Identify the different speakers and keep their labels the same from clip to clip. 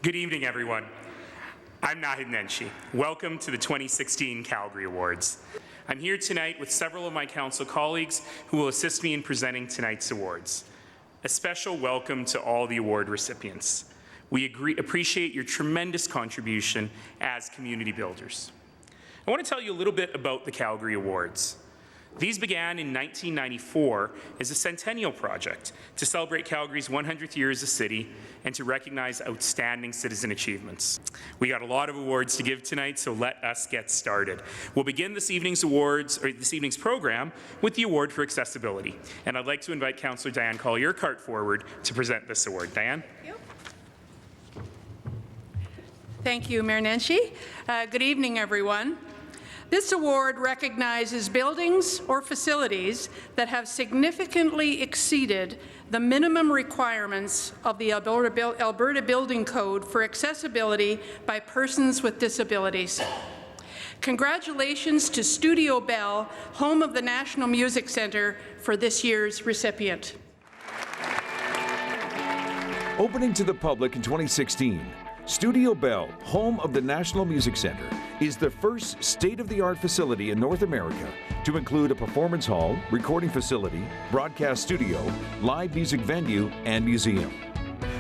Speaker 1: Good evening, everyone. I'm Nahid Nenshi. Welcome to the 2016 Calgary Awards. I'm here tonight with several of my council colleagues who will assist me in presenting tonight's awards. A special welcome to all the award recipients. We appreciate your tremendous contribution as community builders. I want to tell you a little bit about the Calgary Awards. These began in 1994 as a centennial project to celebrate Calgary's 100th year as a city and to recognize outstanding citizen achievements. We got a lot of awards to give tonight, so let us get started. We'll begin this evening's program with the Award for Accessibility. And I'd like to invite Councillor Diane Collier-Cart forward to present this award. Diane?
Speaker 2: Thank you. Thank you, Mayor Nenshi. Good evening, everyone. This award recognizes buildings or facilities that have significantly exceeded the minimum requirements of the Alberta Building Code for accessibility by persons with disabilities. Congratulations to Studio Bell, home of the National Music Centre, for this year's recipient.
Speaker 3: Opening to the public in 2016, Studio Bell, home of the National Music Centre, is the first state-of-the-art facility in North America to include a performance hall, recording facility, broadcast studio, live music venue, and museum.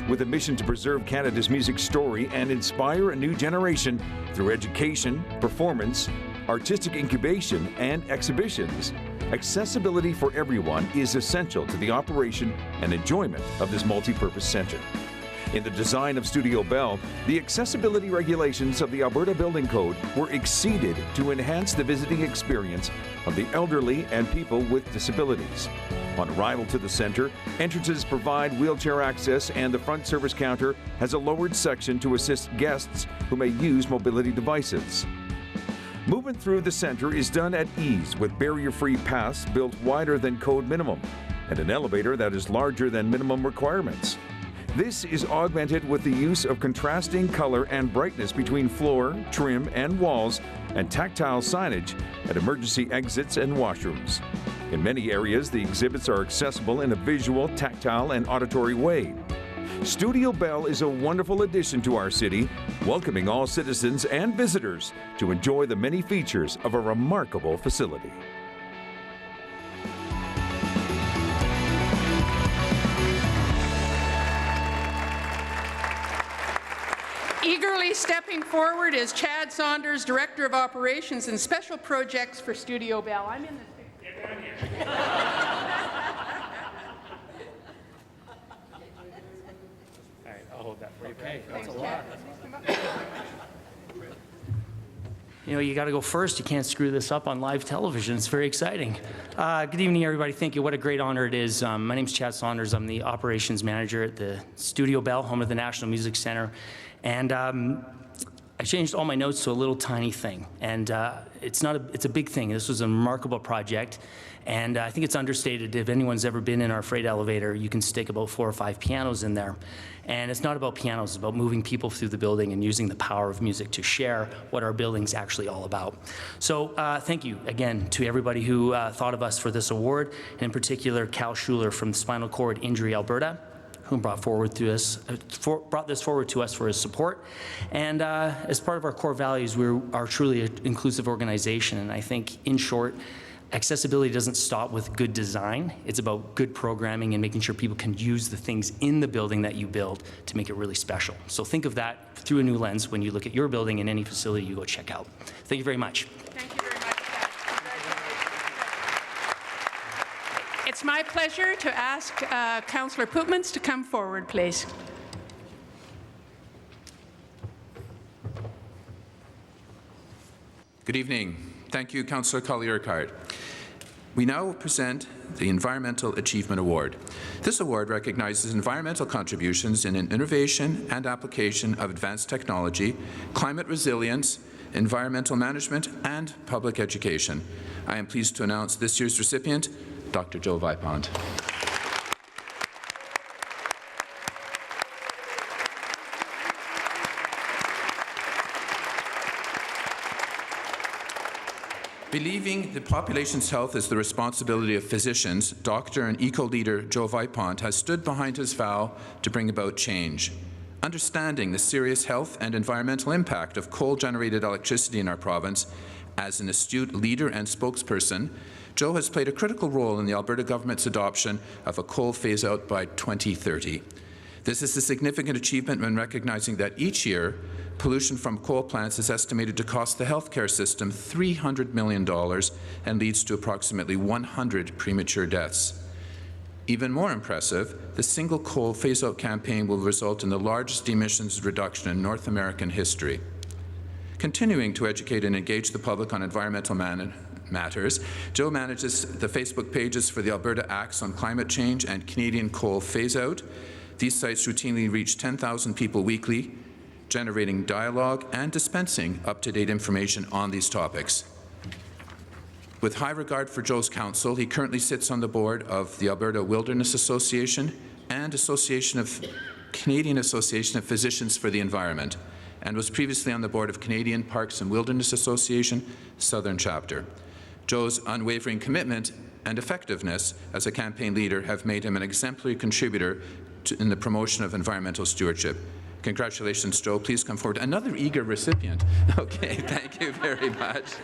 Speaker 3: With a mission to preserve Canada's music story and inspire a new generation through education, performance, artistic incubation, and exhibitions, accessibility for everyone is essential to the operation and enjoyment of this multi-purpose centre. In the design of Studio Bell, the accessibility regulations of the Alberta Building Code were exceeded to enhance the visiting experience of the elderly and people with disabilities. On arrival to the centre, entrances provide wheelchair access and the front service counter has a lowered section to assist guests who may use mobility devices. Movement through the centre is done at ease with barrier-free paths built wider than code minimum and an elevator that is larger than minimum requirements. This is augmented with the use of contrasting color and brightness between floor, trim, and walls, and tactile signage at emergency exits and washrooms. In many areas, the exhibits are accessible in a visual, tactile, and auditory way. Studio Bell is a wonderful addition to our city, welcoming all citizens and visitors to enjoy the many features of a remarkable facility.
Speaker 2: Eagerly stepping forward is Chad Saunders, Director of Operations and Special Projects for Studio Bell. I'm in this picture. Get down here.
Speaker 1: All right, I'll hold that for you.
Speaker 4: Okay, that's
Speaker 2: Thanks,
Speaker 4: a lot.
Speaker 5: You know, you got to go first. You can't screw this up on live television. It's very exciting. Good evening, everybody. Thank you. What a great honor it is. My name's Chad Saunders. I'm the operations manager at the Studio Bell, home of the National Music Centre. And I changed all my notes to a little tiny thing. And it's a big thing. This was a remarkable project. And I think it's understated. If anyone's ever been in our freight elevator, you can stick about 4 or 5 pianos in there. And it's not about pianos, it's about moving people through the building and using the power of music to share what our building's actually all about. So thank you again to everybody who thought of us for this award, and in particular Cal Schuler from Spinal Cord Injury Alberta, who brought this forward to us for his support. And as part of our core values, we are truly an inclusive organization, and I think, in short, accessibility doesn't stop with good design. It's about good programming and making sure people can use the things in the building that you build to make it really special. So think of that through a new lens when you look at your building and any facility you go check out. Thank you very much.
Speaker 2: Thank you very much, Chad. It's my pleasure to ask Councillor Pootmans to come forward, please.
Speaker 4: Good evening. Thank you, Councillor Collier-Cart. We now present the Environmental Achievement Award. This award recognizes environmental contributions in innovation and application of advanced technology, climate resilience, environmental management, and public education. I am pleased to announce this year's recipient, Dr. Joe Vipont. Believing the population's health is the responsibility of physicians, doctor and eco-leader Joe Vipont has stood behind his vow to bring about change. Understanding the serious health and environmental impact of coal-generated electricity in our province, as an astute leader and spokesperson, Joe has played a critical role in the Alberta government's adoption of a coal phase-out by 2030. This is a significant achievement when recognizing that each year, pollution from coal plants is estimated to cost the healthcare system $300 million and leads to approximately 100 premature deaths. Even more impressive, the single coal phase-out campaign will result in the largest emissions reduction in North American history. Continuing to educate and engage the public on environmental matters, Joe manages the Facebook pages for the Alberta Acts on Climate Change and Canadian Coal Phase-Out. These sites routinely reach 10,000 people weekly, generating dialogue and dispensing up-to-date information on these topics. With high regard for Joe's counsel, he currently sits on the board of the Alberta Wilderness Association and Canadian Association of Physicians for the Environment, and was previously on the board of Canadian Parks and Wilderness Association, Southern Chapter. Joe's unwavering commitment and effectiveness as a campaign leader have made him an exemplary contributor in the promotion of environmental stewardship. Congratulations, Joe. Please come forward. Another eager recipient. Okay, thank you very much.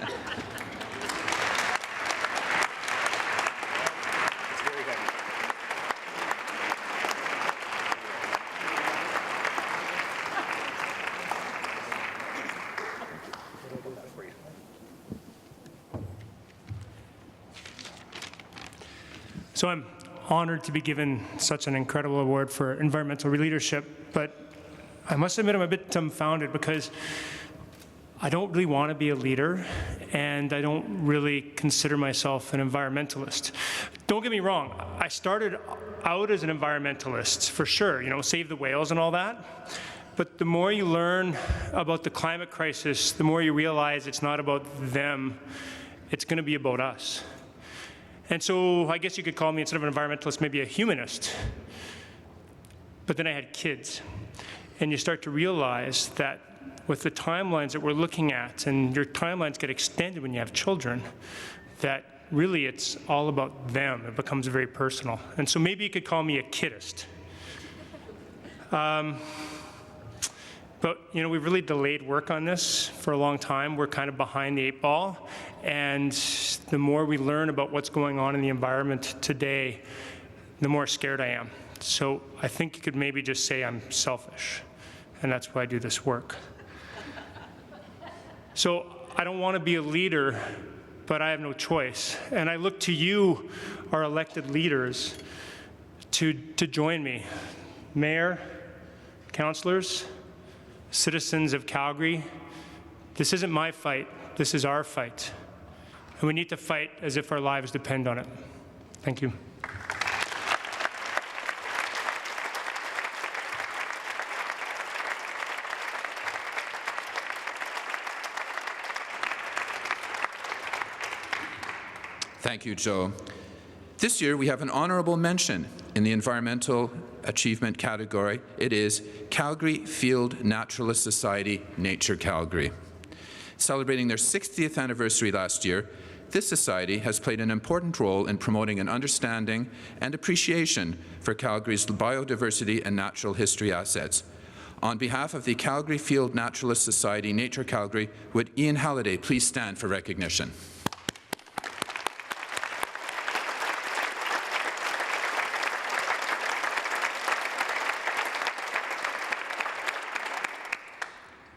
Speaker 6: So I'm honored to be given such an incredible award for environmental leadership, but I must admit I'm a bit dumbfounded because I don't really want to be a leader, and I don't really consider myself an environmentalist. Don't get me wrong, I started out as an environmentalist, for sure, you know, save the whales and all that. But the more you learn about the climate crisis, the more you realize it's not about them, it's going to be about us. And so I guess you could call me, instead of an environmentalist, maybe a humanist. But then I had kids. And you start to realize that with the timelines that we're looking at, and your timelines get extended when you have children, that really it's all about them. It becomes very personal. And so maybe you could call me a kidist. But, you know, we've really delayed work on this for a long time. We're kind of behind the 8 ball. And the more we learn about what's going on in the environment today, the more scared I am. So I think you could maybe just say I'm selfish. And that's why I do this work. So I don't want to be a leader, but I have no choice. And I look to you, our elected leaders, to join me. Mayor, councillors, citizens of Calgary, this isn't my fight, this is our fight. And we need to fight as if our lives depend on it. Thank you.
Speaker 4: Thank you, Joe. This year we have an honourable mention in the Environmental Achievement category. It is Calgary Field Naturalist Society, Nature Calgary. Celebrating their 60th anniversary last year, this society has played an important role in promoting an understanding and appreciation for Calgary's biodiversity and natural history assets. On behalf of the Calgary Field Naturalist Society, Nature Calgary, would Ian Halliday please stand for recognition?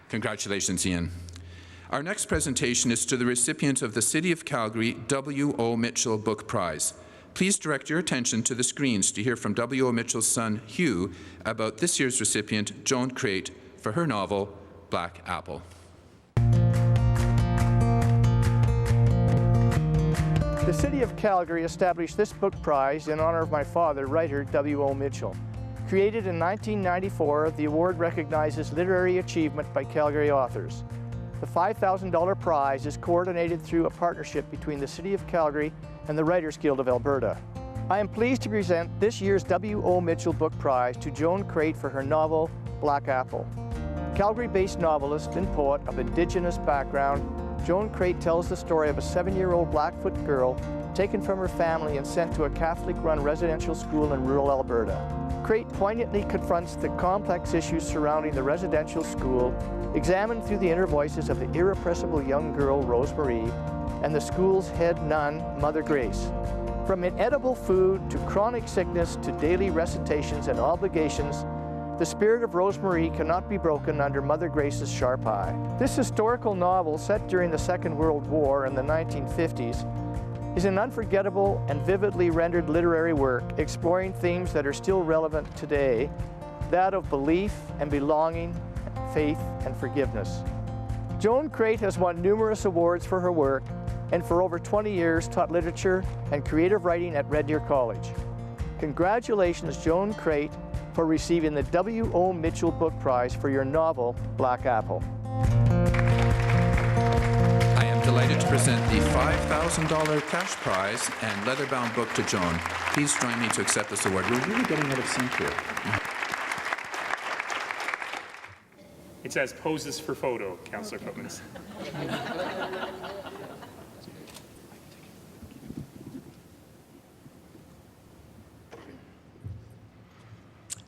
Speaker 4: Congratulations, Ian. Our next presentation is to the recipient of the City of Calgary W.O. Mitchell Book Prize. Please direct your attention to the screens to hear from W.O. Mitchell's son, Hugh, about this year's recipient, Joan Crate, for her novel, Black Apple.
Speaker 7: The City of Calgary established this book prize in honor of my father, writer W.O. Mitchell. Created in 1994, the award recognizes literary achievement by Calgary authors. The $5,000 prize is coordinated through a partnership between the City of Calgary and the Writers Guild of Alberta. I am pleased to present this year's W.O. Mitchell Book Prize to Joan Crate for her novel, Black Apple. Calgary-based novelist and poet of Indigenous background, Joan Crate tells the story of a 7-year-old Blackfoot girl taken from her family and sent to a Catholic-run residential school in rural Alberta. Crate poignantly confronts the complex issues surrounding the residential school, examined through the inner voices of the irrepressible young girl, Rosemarie, and the school's head nun, Mother Grace. From inedible food to chronic sickness to daily recitations and obligations, the spirit of Rosemarie cannot be broken under Mother Grace's sharp eye. This historical novel, set during the Second World War in the 1950s, is an unforgettable and vividly rendered literary work exploring themes that are still relevant today, that of belief and belonging, faith and forgiveness. Joan Crate has won numerous awards for her work and for over 20 years taught literature and creative writing at Red Deer College. Congratulations, Joan Crate, for receiving the W.O. Mitchell Book Prize for your novel, Black Apple.
Speaker 4: I am delighted to present the $5,000 cash prize and leather-bound book to Joan. Please join me to accept this award. We're really getting out of sync here.
Speaker 1: It says poses for photo, Councillor Hoffman.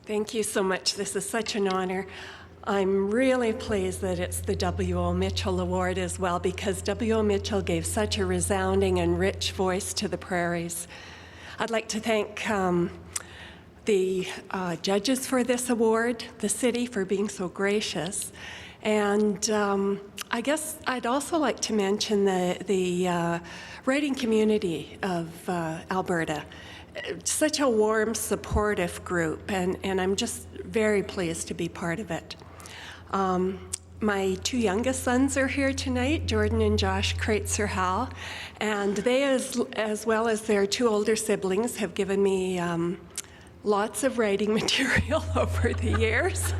Speaker 8: Thank you so much. This is such an honor. I'm really pleased that it's the W.O. Mitchell Award as well, because W.O. Mitchell gave such a resounding and rich voice to the prairies. I'd like to thank the judges for this award, the city for being so gracious, and I guess I'd also like to mention the writing community of Alberta. Such a warm, supportive group, and I'm just very pleased to be part of it. My two youngest sons are here tonight, Jordan and Josh Kreitzer-Hall, and they, as well as their two older siblings, have given me lots of writing material over the years.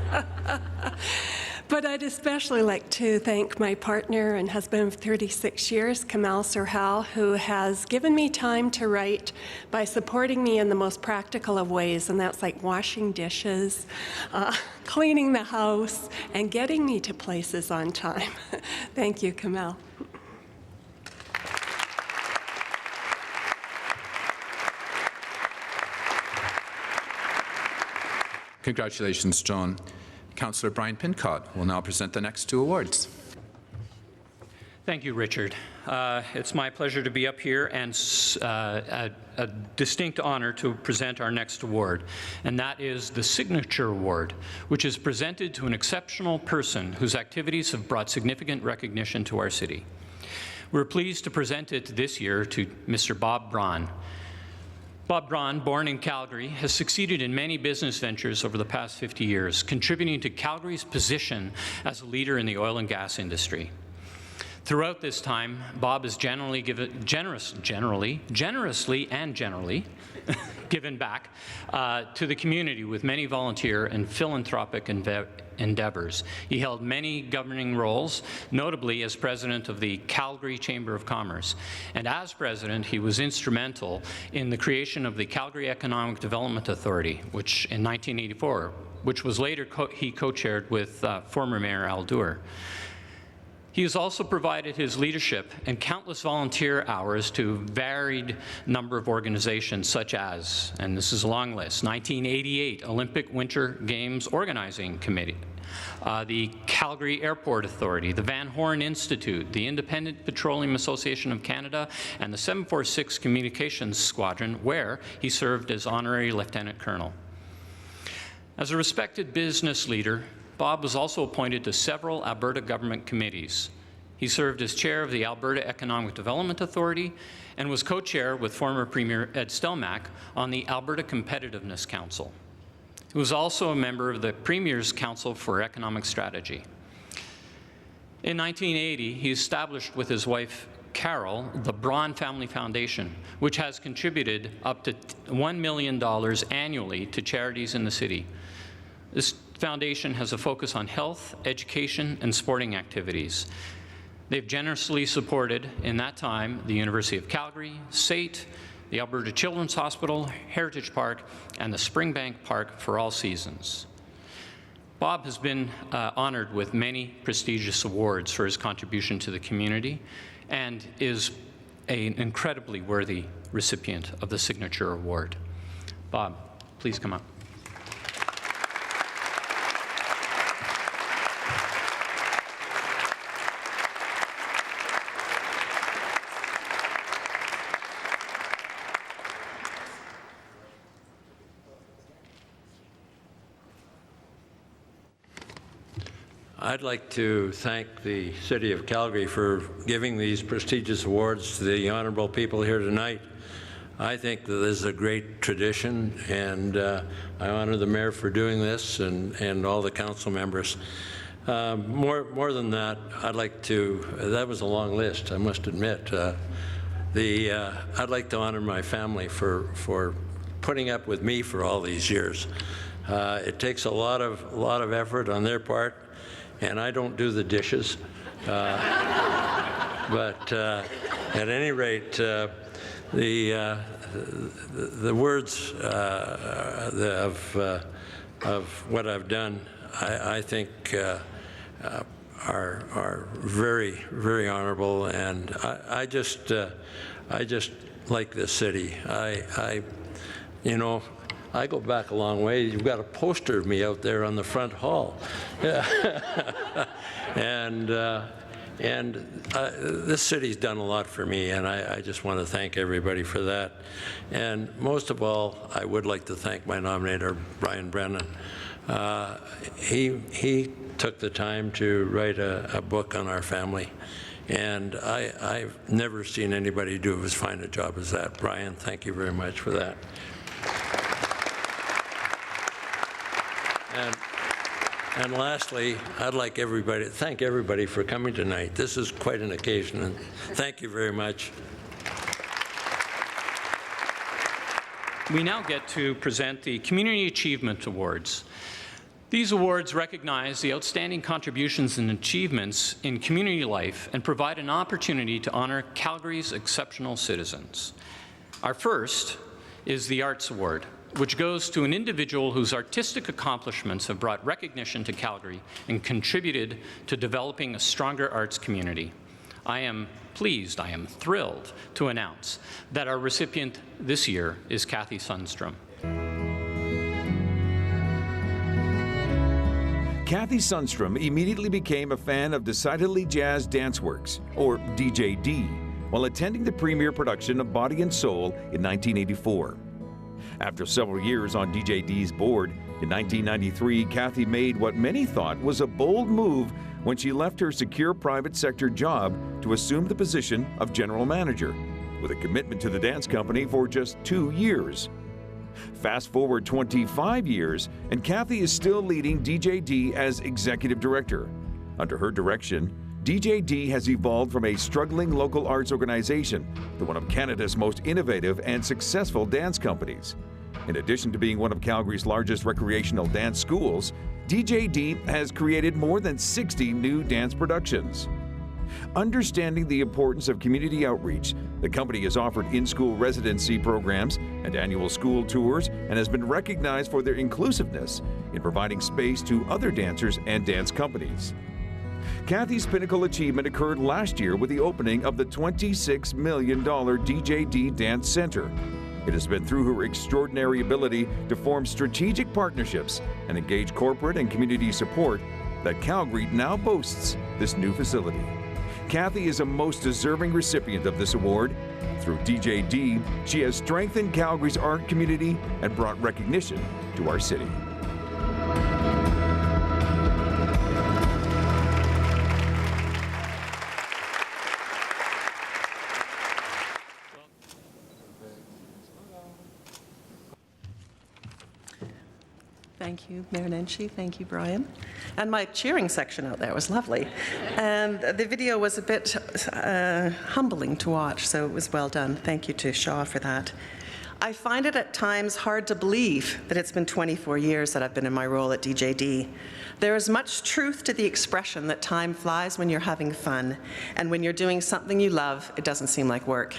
Speaker 8: But I'd especially like to thank my partner and husband of 36 years, Kamal Surhal, who has given me time to write by supporting me in the most practical of ways, and that's like washing dishes, cleaning the house, and getting me to places on time. Thank you, Kamal.
Speaker 4: Congratulations, Joan. Councillor Brian Pincott will now present the next two awards.
Speaker 9: Thank you, Richard. It's my pleasure to be up here and a distinct honor to present our next award, and that is the Signature Award, which is presented to an exceptional person whose activities have brought significant recognition to our city. We're pleased to present it this year to Mr. Bob Brawn. Bob Brawn, born in Calgary, has succeeded in many business ventures over the past 50 years, contributing to Calgary's position as a leader in the oil and gas industry. Throughout this time, Bob has generously given back to the community with many volunteer and philanthropic endeavors. He held many governing roles, notably as president of the Calgary Chamber of Commerce. And as president, he was instrumental in the creation of the Calgary Economic Development Authority, which in 1984, which was later he co-chaired with former Mayor Al Duerr. He has also provided his leadership and countless volunteer hours to a varied number of organizations such as, and this is a long list, 1988 Olympic Winter Games Organizing Committee, the Calgary Airport Authority, the Van Horn Institute, the Independent Petroleum Association of Canada, and the 746 Communications Squadron, where he served as Honorary Lieutenant Colonel. As a respected business leader, Bob was also appointed to several Alberta government committees. He served as chair of the Alberta Economic Development Authority and was co-chair with former Premier Ed Stelmach on the Alberta Competitiveness Council. He was also a member of the Premier's Council for Economic Strategy. In 1980, he established with his wife Carol the Brawn Family Foundation, which has contributed up to $1 million annually to charities in the city. This foundation has a focus on health, education, and sporting activities. They've generously supported, in that time, the University of Calgary, SAIT, the Alberta Children's Hospital, Heritage Park, and the Springbank Park for all seasons. Bob has been honored with many prestigious awards for his contribution to the community and is an incredibly worthy recipient of the Signature Award. Bob, please come up.
Speaker 10: I'd like to thank the City of Calgary for giving these prestigious awards to the honorable people here tonight. I think that this is a great tradition, and I honor the Mayor for doing this and all the council members. More than that, I'd like to, that was a long list, I must admit. I'd like to honor my family for putting up with me for all these years. It takes a lot of effort on their part, and I don't do the dishes. But at any rate, the words of what I've done, I think are very, very honorable, and I just like this city. You know, I go back a long way. You've got a poster of me out there on the front hall. And this city's done a lot for me, and I just want to thank everybody for that. And most of all, I would like to thank my nominator, Brian Brennan. He took the time to write a book on our family, and I've never seen anybody do as fine a job as that. Brian, thank you very much for that. And lastly, I'd like to thank everybody for coming tonight. This is quite an occasion, and thank you very much.
Speaker 9: We now get to present the Community Achievement Awards. These awards recognize the outstanding contributions and achievements in community life and provide an opportunity to honor Calgary's exceptional citizens. Our first is the Arts Award, which goes to an individual whose artistic accomplishments have brought recognition to Calgary and contributed to developing a stronger arts community. I am thrilled to announce that our recipient this year is Kathy Sundstrom.
Speaker 3: Kathy Sundstrom immediately became a fan of Decidedly Jazz Dance Works, or DJD, while attending the premiere production of Body and Soul in 1984. After several years on DJD's board, in 1993, Kathy made what many thought was a bold move when she left her secure private sector job to assume the position of general manager, with a commitment to the dance company for just 2 years. Fast forward 25 years, and Kathy is still leading DJD as executive director. Under her direction, DJD has evolved from a struggling local arts organization to one of Canada's most innovative and successful dance companies. In addition to being one of Calgary's largest recreational dance schools, DJD has created more than 60 new dance productions. Understanding the importance of community outreach, the company has offered in-school residency programs and annual school tours and has been recognized for their inclusiveness in providing space to other dancers and dance companies. Kathy's pinnacle achievement occurred last year with the opening of the $26 million DJD Dance Center. It has been through her extraordinary ability to form strategic partnerships and engage corporate and community support that Calgary now boasts this new facility. Kathy is a most deserving recipient of this award. Through DJD, she has strengthened Calgary's art community and brought recognition to our city.
Speaker 11: Thank you, Mayor Nenshi. Thank you, Brian. And my cheering section out there was lovely. And the video was a bit humbling to watch, so it was well done. Thank you to Shaw for that. I find it at times hard to believe that it's been 24 years that I've been in my role at DJD. There is much truth to the expression that time flies when you're having fun, and when you're doing something you love, it doesn't seem like work.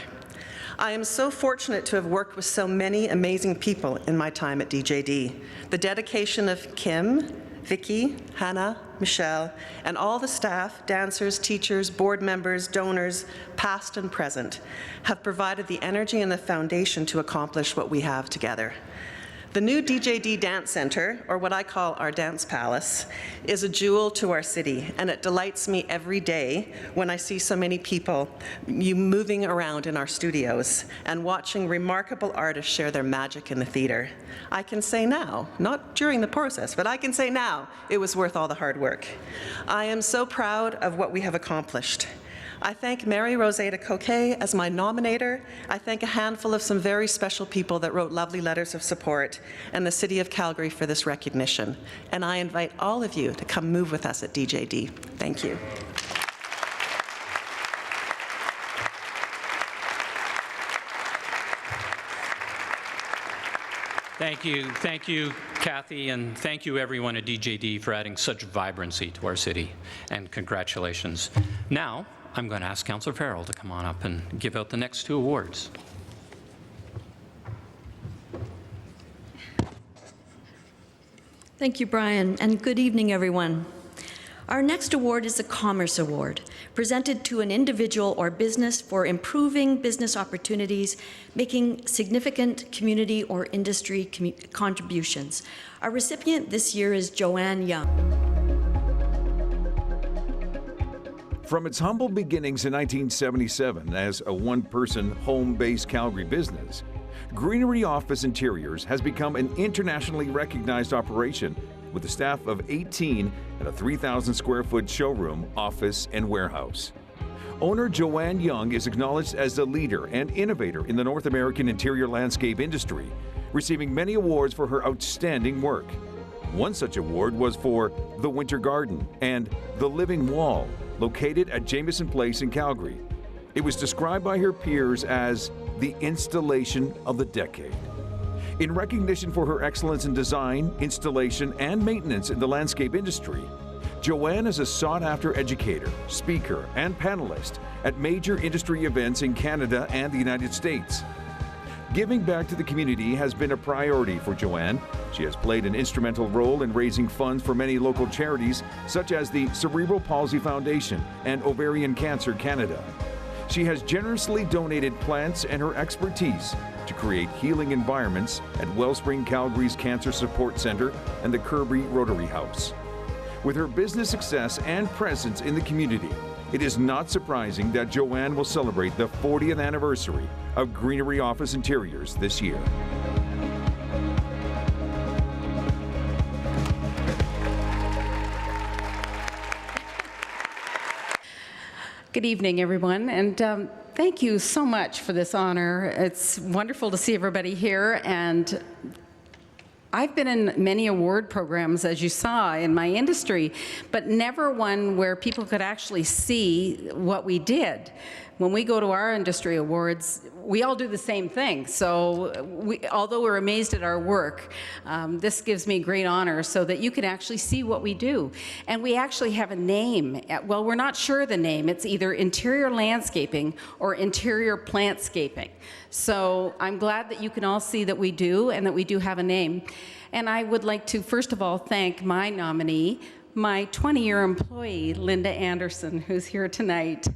Speaker 11: I am so fortunate to have worked with so many amazing people in my time at DJD. The dedication of Kim, Vicky, Hannah, Michelle, and all the staff, dancers, teachers, board members, donors, past and present, have provided the energy and the foundation to accomplish what we have together. The new DJD Dance Center, or what I call our Dance Palace, is a jewel to our city, and it delights me every day when I see so many people moving around in our studios and watching remarkable artists share their magic in the theater. I can say now, not during the process, but I can say now, it was worth all the hard work. I am so proud of what we have accomplished. I thank Mary Rosetta Coquet as my nominator. I thank a handful of some very special people that wrote lovely letters of support, and the City of Calgary for this recognition. And I invite all of you to come move with us at DJD. Thank you.
Speaker 9: Thank you, Kathy, and thank you everyone at DJD for adding such vibrancy to our city, and congratulations. Now, I'm going to ask Councillor Farrell to come on up and give out the next two awards.
Speaker 12: Thank you, Brian, and good evening, everyone. Our next award is the Commerce Award, presented to an individual or business for improving business opportunities, making significant community or industry contributions. Our recipient this year is Joanne Young.
Speaker 3: From its humble beginnings in 1977 as a one-person, home-based Calgary business, Greenery Office Interiors has become an internationally recognized operation with a staff of 18 and a 3,000 square foot showroom, office, and warehouse. Owner Joanne Young is acknowledged as the leader and innovator in the North American interior landscape industry, receiving many awards for her outstanding work. One such award was for The Winter Garden and The Living Wall, located at Jameson Place in Calgary. It was described by her peers as the installation of the decade. In recognition for her excellence in design, installation, and maintenance in the landscape industry, Joanne is a sought-after educator, speaker, and panelist at major industry events in Canada and the United States. Giving back to the community has been a priority for Joanne. She has played an instrumental role in raising funds for many local charities, such as the Cerebral Palsy Foundation and Ovarian Cancer Canada. She has generously donated plants and her expertise to create healing environments at Wellspring Calgary's Cancer Support Centre and the Kirby Rotary House. With her business success and presence in the community, it is not surprising that Joanne will celebrate the 40th anniversary of Greenery Office Interiors this year.
Speaker 13: Good evening, everyone, and thank you so much for this honor. It's wonderful to see everybody here, and I've been in many award programs, as you saw, in my industry, but never one where people could actually see what we did. When we go to our industry awards, we all do the same thing. So although we're amazed at our work, this gives me great honor so that you can actually see what we do. And we actually have a name. Well, we're not sure the name. It's either interior landscaping or interior plantscaping. So I'm glad that you can all see that we do and that we do have a name. And I would like to, first of all, thank my nominee, my 20-year employee, Linda Anderson, who's here tonight.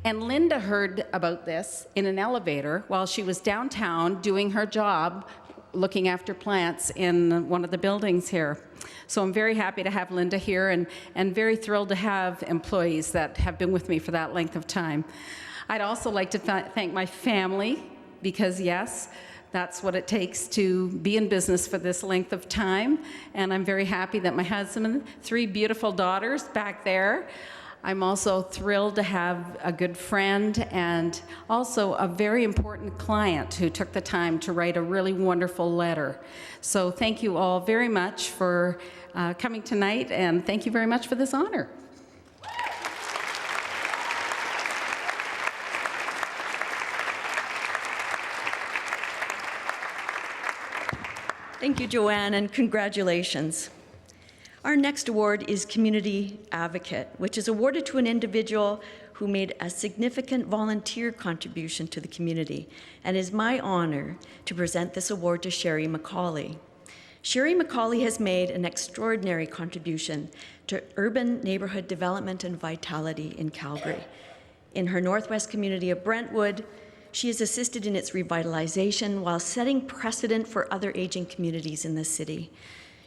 Speaker 13: And Linda heard about this in an elevator while she was downtown doing her job looking after plants in one of the buildings here. So I'm very happy to have Linda here and very thrilled to have employees that have been with me for that length of time. I'd also like to thank my family because, yes, that's what it takes to be in business for this length of time. And I'm very happy that my husband and 3 beautiful daughters back there. I'm also thrilled to have a good friend and also a very important client who took the time to write a really wonderful letter. So thank you all very much for coming tonight, and thank you very much for this honor.
Speaker 12: Thank you, Joanne, and congratulations. Our next award is Community Advocate, which is awarded to an individual who made a significant volunteer contribution to the community, and is my honor to present this award to Sherry McCauley. Sherry McCauley has made an extraordinary contribution to urban neighborhood development and vitality in Calgary. In her northwest community of Brentwood, she has assisted in its revitalization while setting precedent for other aging communities in the city.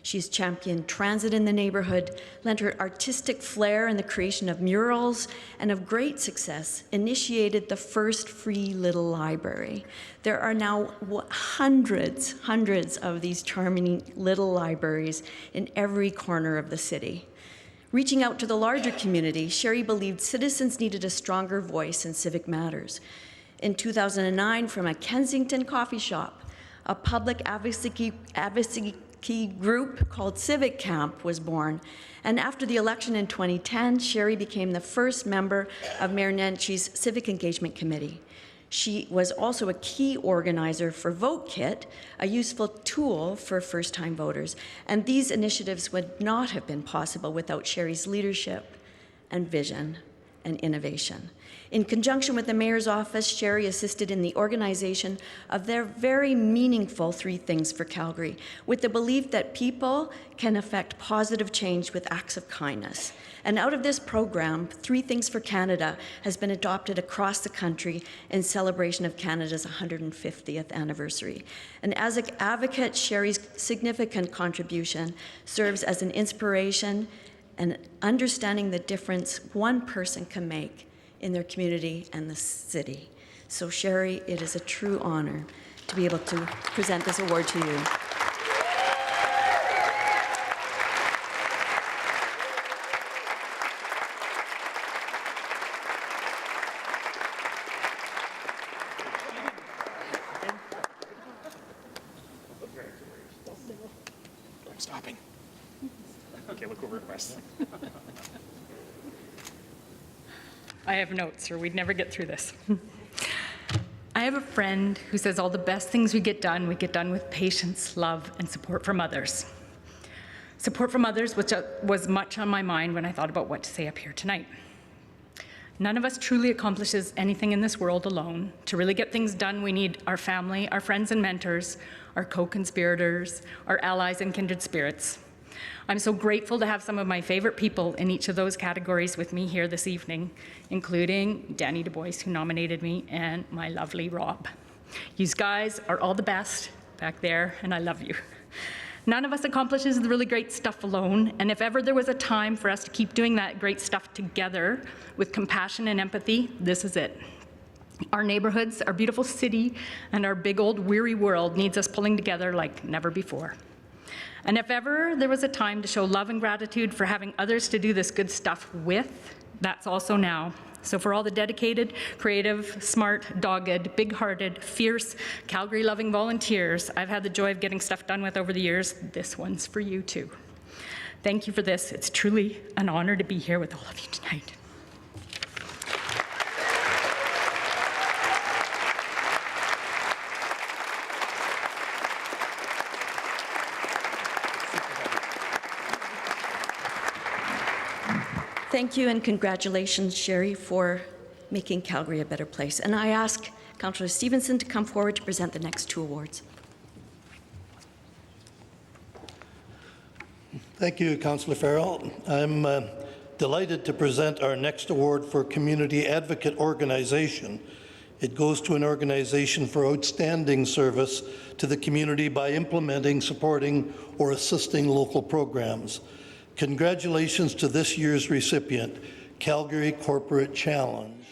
Speaker 12: She's championed transit in the neighborhood, lent her artistic flair in the creation of murals, and of great success, initiated the first free little library. There are now hundreds of these charming little libraries in every corner of the city. Reaching out to the larger community, Sherry believed citizens needed a stronger voice in civic matters. In 2009, from a Kensington coffee shop, a public advocacy group called Civic Camp was born. And after the election in 2010, Sherry became the first member of Mayor Nenshie's Civic Engagement Committee. She was also a key organizer for Vote Kit, a useful tool for first-time voters. And these initiatives would not have been possible without Sherry's leadership and vision and innovation. In conjunction with the Mayor's Office, Sherry assisted in the organization of their very meaningful 3 Things for Calgary, with the belief that people can affect positive change with acts of kindness. And out of this program, 3 Things for Canada has been adopted across the country in celebration of Canada's 150th anniversary. And as an advocate, Sherry's significant contribution serves as an inspiration and understanding the difference one person can make in their community and the city. So Sherry, it is a true honor to be able to present this award to you.
Speaker 1: I'm stopping. Okay, look over at Wes.
Speaker 14: I have notes, or we'd never get through this. I have a friend who says all the best things we get done with patience, love, and support from others. Support from others, which was much on my mind when I thought about what to say up here tonight. None of us truly accomplishes anything in this world alone. To really get things done, we need our family, our friends and mentors, our co-conspirators, our allies and kindred spirits. I'm so grateful to have some of my favorite people in each of those categories with me here this evening, including Danny Du Bois, who nominated me, and my lovely Rob. You guys are all the best back there, and I love you. None of us accomplishes the really great stuff alone, and if ever there was a time for us to keep doing that great stuff together with compassion and empathy, this is it. Our neighborhoods, our beautiful city, and our big old weary world needs us pulling together like never before. And if ever there was a time to show love and gratitude for having others to do this good stuff with, that's also now. So for all the dedicated, creative, smart, dogged, big-hearted, fierce, Calgary-loving volunteers I've had the joy of getting stuff done with over the years, this one's for you too. Thank you for this. It's truly an honor to be here with all of you tonight.
Speaker 12: Thank you and congratulations, Sherry, for making Calgary a better place. And I ask Councillor Stevenson to come forward to present the next 2 awards.
Speaker 15: Thank you, Councillor Farrell. I'm delighted to present our next award for Community Advocate Organization. It goes to an organization for outstanding service to the community by implementing, supporting, or assisting local programs. Congratulations to this year's recipient, Calgary Corporate Challenge.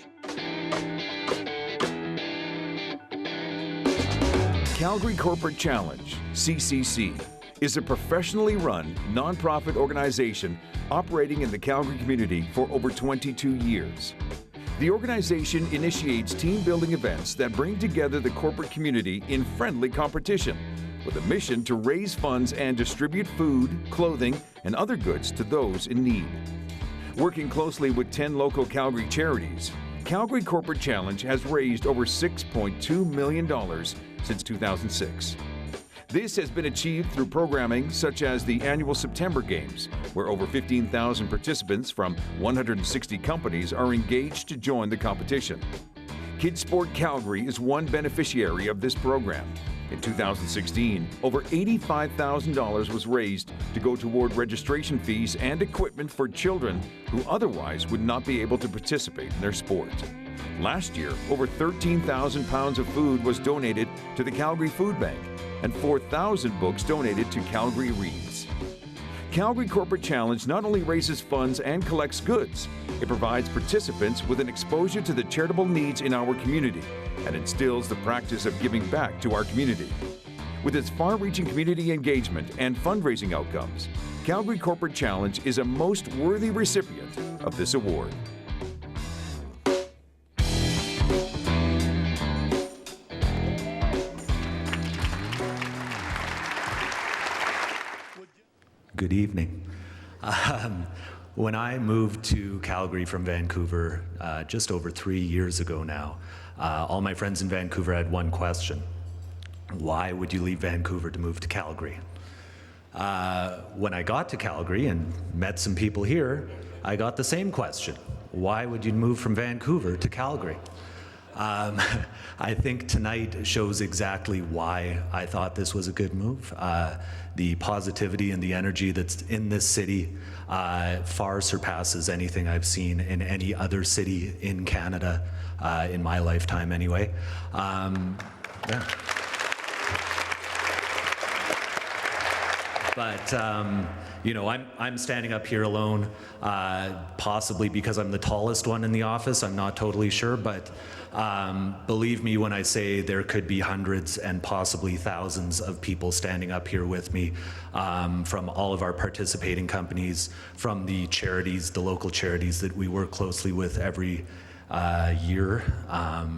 Speaker 3: Calgary Corporate Challenge, CCC, is a professionally run, nonprofit organization operating in the Calgary community for over 22 years. The organization initiates team-building events that bring together the corporate community in friendly competition, with a mission to raise funds and distribute food, clothing, and other goods to those in need. Working closely with 10 local Calgary charities, Calgary Corporate Challenge has raised over $6.2 million since 2006. This has been achieved through programming such as the annual September Games, where over 15,000 participants from 160 companies are engaged to join the competition. Kids Sport Calgary is one beneficiary of this program. In 2016, over $85,000 was raised to go toward registration fees and equipment for children who otherwise would not be able to participate in their sport. Last year, over 13,000 pounds of food was donated to the Calgary Food Bank and 4,000 books donated to Calgary Reads. Calgary Corporate Challenge not only raises funds and collects goods, it provides participants with an exposure to the charitable needs in our community and instills the practice of giving back to our community. With its far-reaching community engagement and fundraising outcomes, Calgary Corporate Challenge is a most worthy recipient of this award.
Speaker 16: Good evening. When I moved to Calgary from Vancouver just over 3 years ago now, all my friends in Vancouver had one question. Why would you leave Vancouver to move to Calgary? When I got to Calgary and met some people here, I got the same question. Why would you move from Vancouver to Calgary? I think tonight shows exactly why I thought this was a good move. The positivity and the energy that's in this city far surpasses anything I've seen in any other city in Canada in my lifetime anyway. Yeah. But you know, I'm standing up here alone, possibly because I'm the tallest one in the office. I'm not totally sure, but believe me when I say there could be hundreds and possibly thousands of people standing up here with me from all of our participating companies, from the charities, the local charities that we work closely with every year,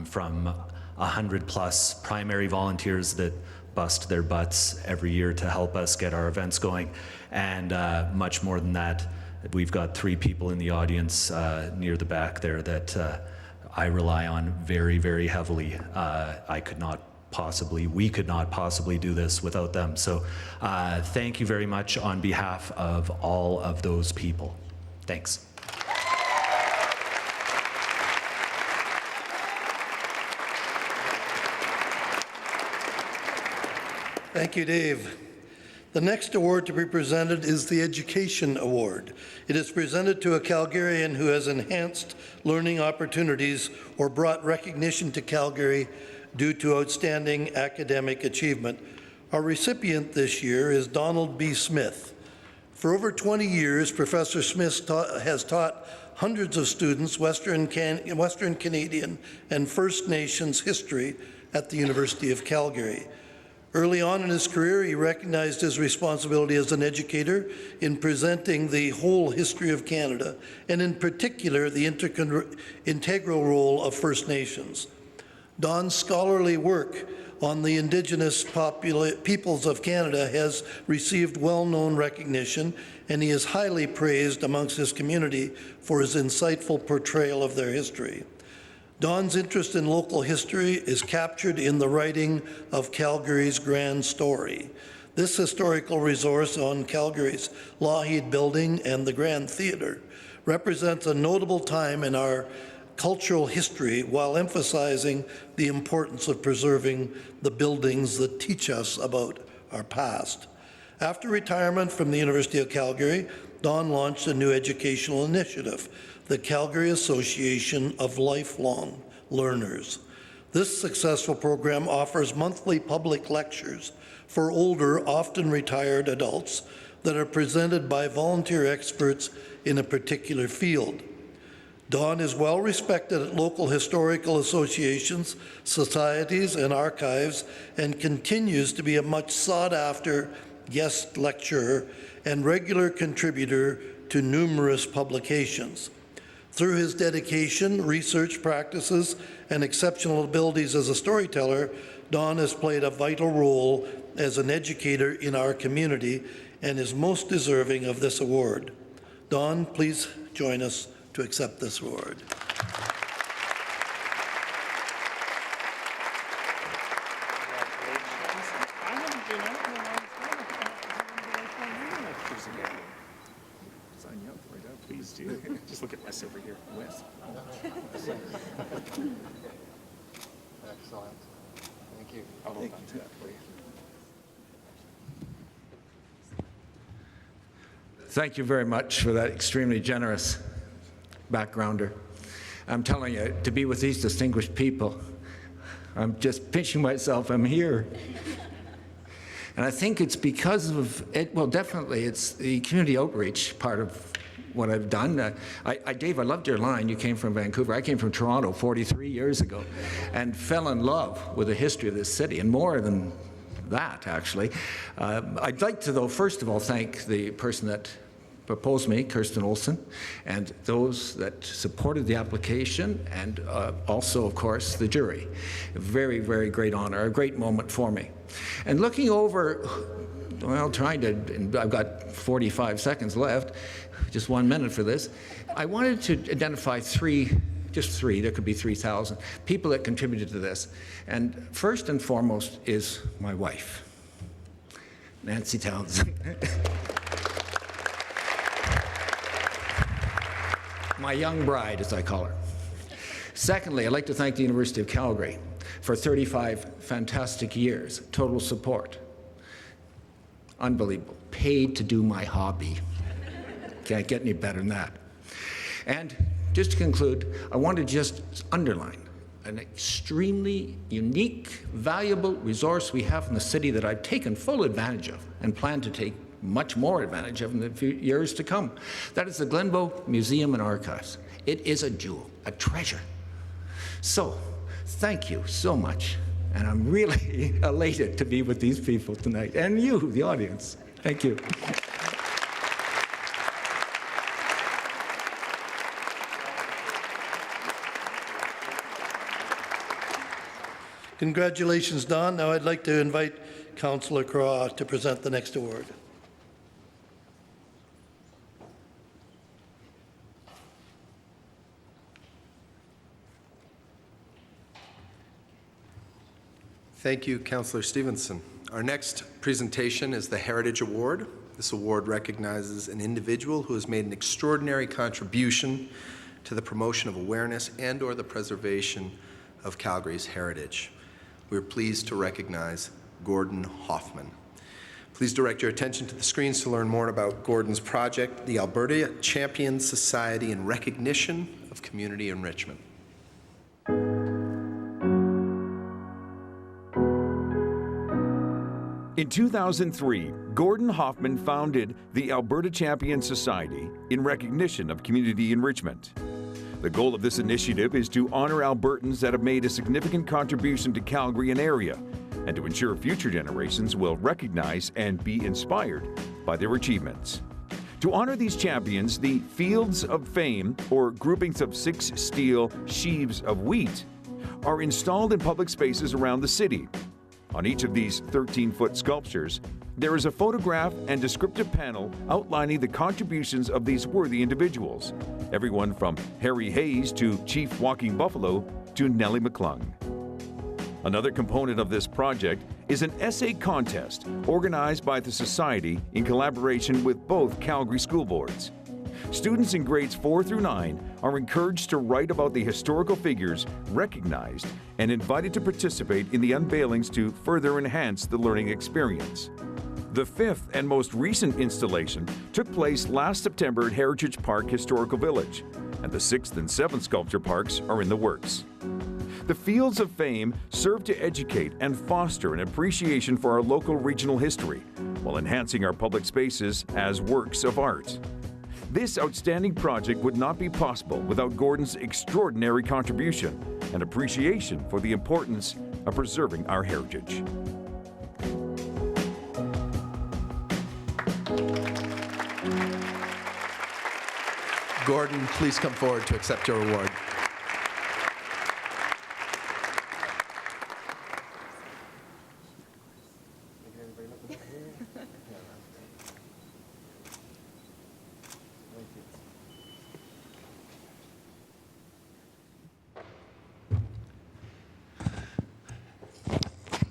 Speaker 16: from 100+ primary volunteers that bust their butts every year to help us get our events going, and much more than that. We've got 3 people in the audience near the back there that I rely on very, very heavily. We could not possibly do this without them. So thank you very much on behalf of all of those people. Thanks.
Speaker 15: Thank you, Dave. The next award to be presented is the Education Award. It is presented to a Calgarian who has enhanced learning opportunities or brought recognition to Calgary due to outstanding academic achievement. Our recipient this year is Donald B. Smith. For over 20 years, Professor Smith has taught hundreds of students Western Canadian and First Nations history at the University of Calgary. Early on in his career, he recognized his responsibility as an educator in presenting the whole history of Canada, and in particular, the integral role of First Nations. Don's scholarly work on the Indigenous peoples of Canada has received well-known recognition, and he is highly praised amongst his community for his insightful portrayal of their history. Don's interest in local history is captured in the writing of Calgary's Grand Story. This historical resource on Calgary's Lougheed Building and the Grand Theatre represents a notable time in our cultural history while emphasizing the importance of preserving the buildings that teach us about our past. After retirement from the University of Calgary, Don launched a new educational initiative, the Calgary Association of Lifelong Learners. This successful program offers monthly public lectures for older, often retired adults that are presented by volunteer experts in a particular field. Don is well respected at local historical associations, societies, and archives, and continues to be a much sought-after guest lecturer and regular contributor to numerous publications. Through his dedication, research practices, and exceptional abilities as a storyteller, Don has played a vital role as an educator in our community and is most deserving of this award. Don, please join us to accept this award.
Speaker 1: Please do. Just look at Wes over here. Wes.
Speaker 17: Excellent. Thank you.
Speaker 1: I'll hold on to that for you.
Speaker 18: Thank you very much for that extremely generous backgrounder.
Speaker 17: I'm telling you, to be with these distinguished people, I'm just pinching myself, I'm here. And I think it's because of it, well, definitely it's the community outreach part of what I've done. Dave, I loved your line. You came from Vancouver. I came from Toronto 43 years ago and fell in love with the history of this city, and more than that, actually. I'd like to, though, first of all, thank the person that proposed me, Kirsten Olsen, and those that supported the application, and also, of course, the jury. A very, very great honor, a great moment for me. And looking over, well, and I've got 45 seconds left, just 1 minute for this, I wanted to identify just three, there could be 3,000, people that contributed to this. And first and foremost is my wife, Nancy Townsend. My young bride, as I call her. Secondly, I'd like to thank the University of Calgary for 35 fantastic years, total support. Unbelievable. Paid to do my hobby. Can't get any better than that. And just to conclude, I want to just underline an extremely unique, valuable resource we have in the city that I've taken full advantage of and plan to take much more advantage of in the few years to come. That is the Glenbow Museum and Archives. It is a jewel, a treasure. So, thank you so much. And I'm really elated to be with these people tonight, and you, the audience. Thank you.
Speaker 15: Congratulations, Don. Now I'd like to invite Councillor Carra to present the next award.
Speaker 18: Thank you, Councillor Stevenson. Our next presentation is the Heritage Award. This award recognizes an individual who has made an extraordinary contribution to the promotion of awareness and/or the preservation of Calgary's heritage. We're pleased to recognize Gordon Hoffman. Please direct your attention to the screens to learn more about Gordon's project, the Alberta Champions Society in Recognition of Community Enrichment.
Speaker 3: In 2003, Gordon Hoffman founded the Alberta Champions Society in recognition of community enrichment. The goal of this initiative is to honor Albertans that have made a significant contribution to Calgary and area, and to ensure future generations will recognize and be inspired by their achievements. To honor these champions, the Fields of Fame, or groupings of 6 steel sheaves of wheat, are installed in public spaces around the city. On each of these 13-foot sculptures, there is a photograph and descriptive panel outlining the contributions of these worthy individuals, everyone from Harry Hayes to Chief Walking Buffalo to Nellie McClung. Another component of this project is an essay contest organized by the Society in collaboration with both Calgary school boards. Students in grades 4 through 9 are encouraged to write about the historical figures recognized and invited to participate in the unveilings to further enhance the learning experience. The 5th and most recent installation took place last September at Heritage Park Historical Village, and the 6th and 7th sculpture parks are in the works. The Fields of Fame serve to educate and foster an appreciation for our local regional history while enhancing our public spaces as works of art. This outstanding project would not be possible without Gordon's extraordinary contribution and appreciation for the importance of preserving our heritage.
Speaker 18: Gordon, please come forward to accept your award.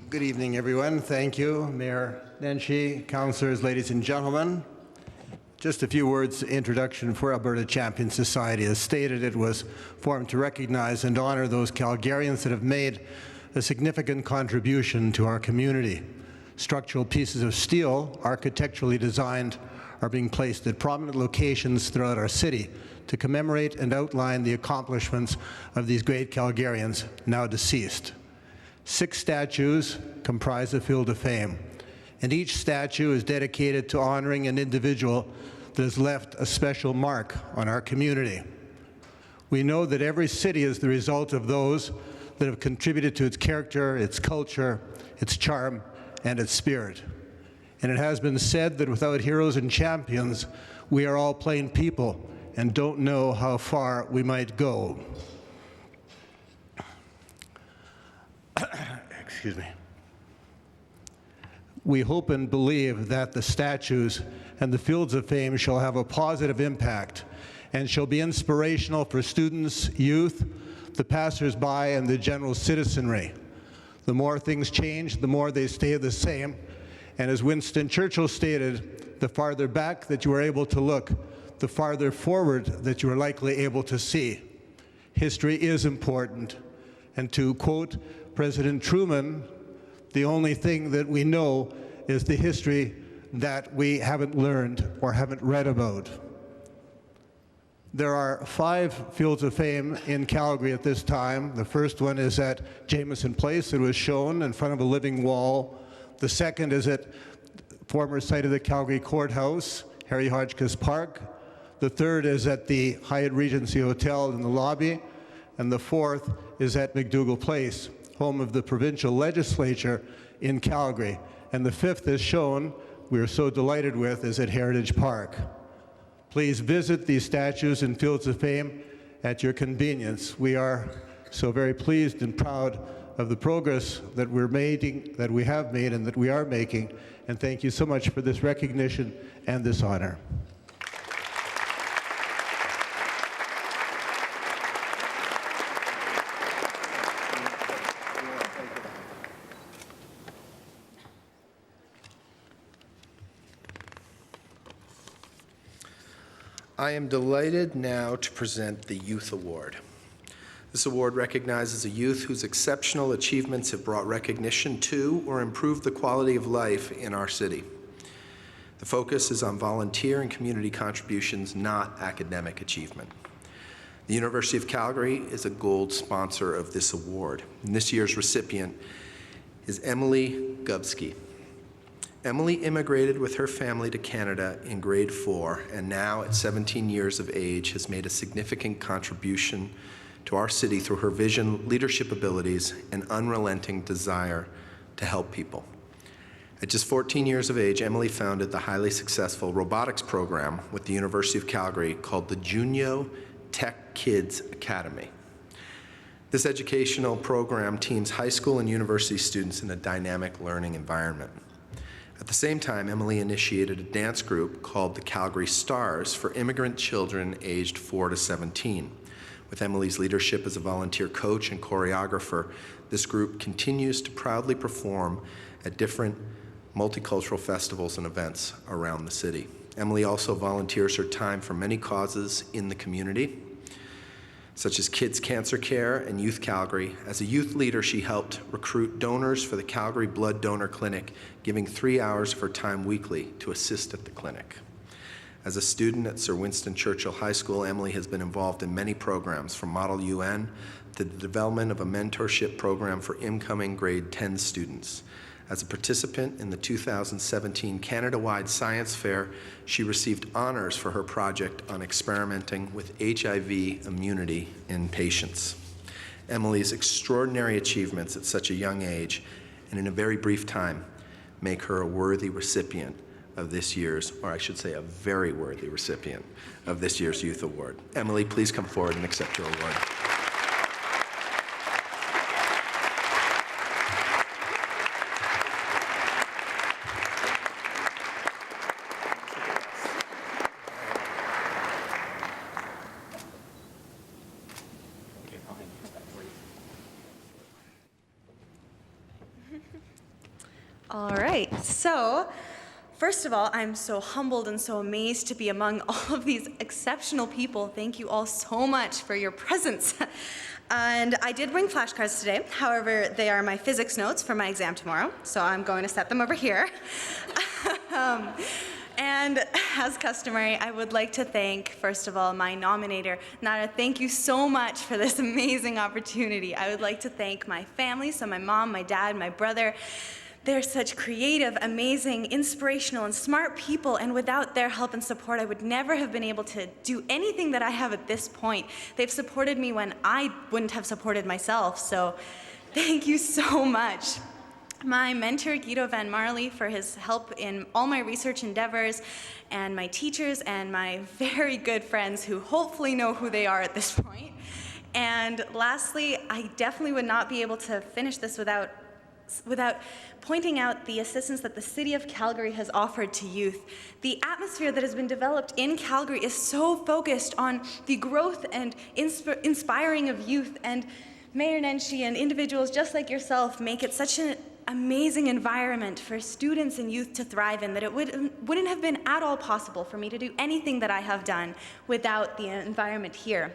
Speaker 19: Good evening, everyone. Thank you, Mayor Nenshi, councillors, ladies and gentlemen. Just a few words introduction for Alberta Champions Society. As stated, it was formed to recognize and honor those Calgarians that have made a significant contribution to our community. Structural pieces of steel, architecturally designed, are being placed at prominent locations throughout our city to commemorate and outline the accomplishments of these great Calgarians, now deceased. 6 statues comprise the Field of Fame, and each statue is dedicated to honoring an individual that has left a special mark on our community. We know that every city is the result of those that have contributed to its character, its culture, its charm, and its spirit. And it has been said that without heroes and champions, we are all plain people and don't know how far we might go. Excuse me. We hope and believe that the statues and the Fields of Fame shall have a positive impact and shall be inspirational for students, youth, the passers-by, and the general citizenry. The more things change, the more they stay the same. And as Winston Churchill stated, the farther back that you are able to look, the farther forward that you are likely able to see. History is important. And to quote President Truman, the only thing that we know is the history that we haven't learned or haven't read about. There are 5 Fields of Fame in Calgary at this time. The first one is at Jameson Place. It was shown in front of a living wall. The second is at former site of the Calgary Courthouse, Harry Hotchkiss Park. The third is at the Hyatt Regency Hotel in the lobby. And the fourth is at McDougall Place, home of the provincial legislature in Calgary. And the fifth is shown, we are so delighted with, is at Heritage Park. Please visit these statues and Fields of Fame at your convenience. We are so very pleased and proud of the progress that we're making, that we have made and that we are making. And thank you so much for this recognition and this honor.
Speaker 18: I am delighted now to present the Youth Award. This award recognizes a youth whose exceptional achievements have brought recognition to or improved the quality of life in our city. The focus is on volunteer and community contributions, not academic achievement. The University of Calgary is a gold sponsor of this award, and this year's recipient is Emily Gubsky. Emily immigrated with her family to Canada in grade 4, and now at 17 years of age has made a significant contribution to our city through her vision, leadership abilities, and unrelenting desire to help people. At just 14 years of age, Emily founded the highly successful robotics program with the University of Calgary called the Junio Tech Kids Academy. This educational program teams high school and university students in a dynamic learning environment. At the same time, Emily initiated a dance group called the Calgary Stars for immigrant children aged 4 to 17. With Emily's leadership as a volunteer coach and choreographer, this group continues to proudly perform at different multicultural festivals and events around the city. Emily also volunteers her time for many causes in the community, such as Kids Cancer Care and Youth Calgary. As a youth leader, she helped recruit donors for the Calgary Blood Donor Clinic, giving 3 hours of her time weekly to assist at the clinic. As a student at Sir Winston Churchill High School, Emily has been involved in many programs, from Model UN to the development of a mentorship program for incoming grade 10 students. As a participant in the 2017 Canada-wide Science Fair, she received honors for her project on experimenting with HIV immunity in patients. Emily's extraordinary achievements at such a young age and in a very brief time make her a worthy recipient of this year's, or I should say a very worthy recipient of this year's Youth Award. Emily, please come forward and accept your award.
Speaker 20: All right, so first of all, I'm so humbled and so amazed to be among all of these exceptional people. Thank you all so much for your presence. And I did bring flashcards today. However, they are my physics notes for my exam tomorrow, so I'm going to set them over here. And as customary, I would like to thank, first of all, my nominator. Nada, thank you so much for this amazing opportunity. I would like to thank my family, so my mom, my dad, my brother. They're such creative, amazing, inspirational, and smart people, and without their help and support, I would never have been able to do anything that I have at this point. They've supported me when I wouldn't have supported myself, so thank you so much. My mentor, Guido Van Marley, for his help in all my research endeavors, and my teachers, and my very good friends who hopefully know who they are at this point. And lastly, I definitely would not be able to finish this without pointing out the assistance that the City of Calgary has offered to youth. The atmosphere that has been developed in Calgary is so focused on the growth and inspiring of youth, and Mayor Nenshi and individuals just like yourself make it such an amazing environment for students and youth to thrive in that it wouldn't have been at all possible for me to do anything that I have done without the environment here.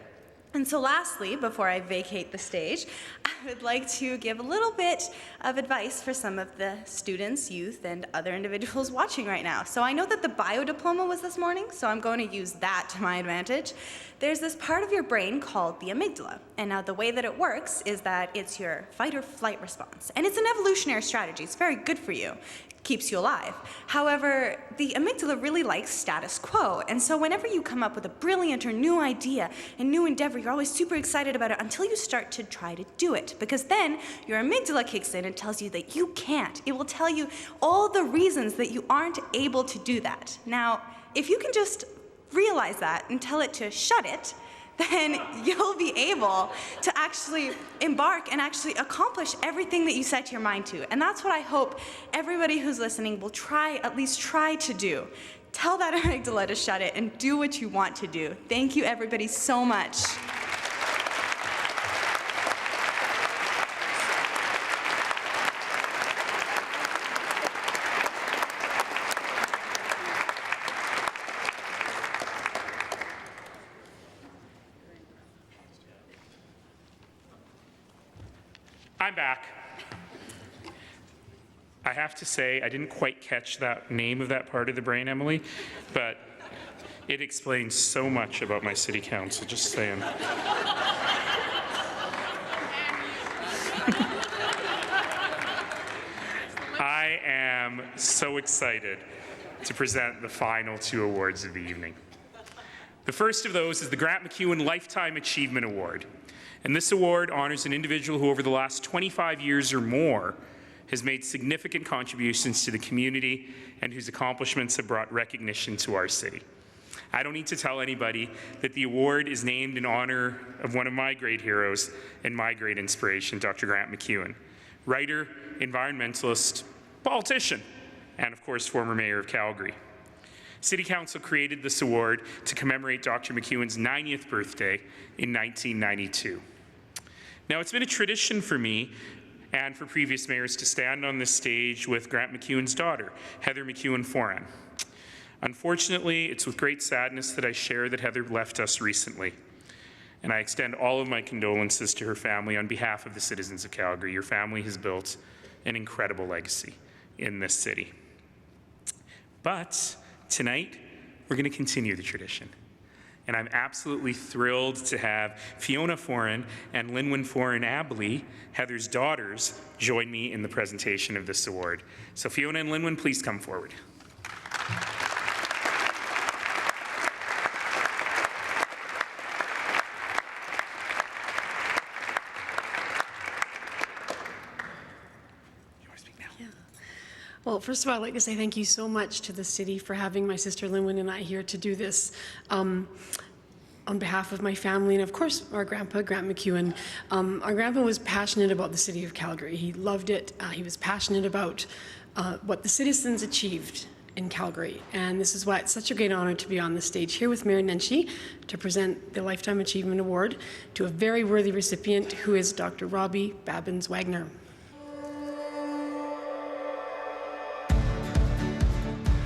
Speaker 20: And so lastly, before I vacate the stage, I would like to give a little bit of advice for some of the students, youth, and other individuals watching right now. So I know that the bio diploma was this morning, so I'm going to use that to my advantage. There's this part of your brain called the amygdala. And now the way that it works is that it's your fight or flight response. And it's an evolutionary strategy. It's very good for you. Keeps you alive. However, the amygdala really likes status quo, and so whenever you come up with a brilliant or new idea, a new endeavor, you're always super excited about it until you start to try to do it, because then your amygdala kicks in and tells you that you can't. It will tell you all the reasons that you aren't able to do that. Now, if you can just realize that and tell it to shut it, then you'll be able to actually embark and actually accomplish everything that you set your mind to. And that's what I hope everybody who's listening will at least try to do. Tell that amygdala to shut it and do what you want to do. Thank you, everybody, so much.
Speaker 1: I'm back. I have to say, I didn't quite catch that name of that part of the brain, Emily, but it explains so much about my city council, just saying. I am so excited to present the final two awards of the evening. The first of those is the Grant MacEwan Lifetime Achievement Award. And this award honors an individual who over the last 25 years or more has made significant contributions to the community and whose accomplishments have brought recognition to our city. I don't need to tell anybody that the award is named in honor of one of my great heroes and my great inspiration, Dr. Grant MacEwan, writer, environmentalist, politician, and of course, former mayor of Calgary. City Council created this award to commemorate Dr. MacEwan's 90th birthday in 1992. Now, it's been a tradition for me and for previous mayors to stand on this stage with Grant MacEwan's daughter, Heather MacEwan-Foran. Unfortunately, it's with great sadness that I share that Heather left us recently. And I extend all of my condolences to her family on behalf of the citizens of Calgary. Your family has built an incredible legacy in this city. But tonight, we're going to continue the tradition. And I'm absolutely thrilled to have Fiona Foran and Linwin Foran-Abley, Heather's daughters, join me in the presentation of this award. So Fiona and Linwin, please come forward.
Speaker 21: Well, first of all, I'd like to say thank you so much to the city for having my sister Linwin and I here to do this on behalf of my family and, of course, our grandpa, Grant MacEwan. Our grandpa was passionate about the city of Calgary. He loved it. He was passionate about what the citizens achieved in Calgary. And this is why it's such a great honor to be on the stage here with Mayor Nenshi to present the Lifetime Achievement Award to a very worthy recipient who is Dr. Robbie Babbins-Wagner.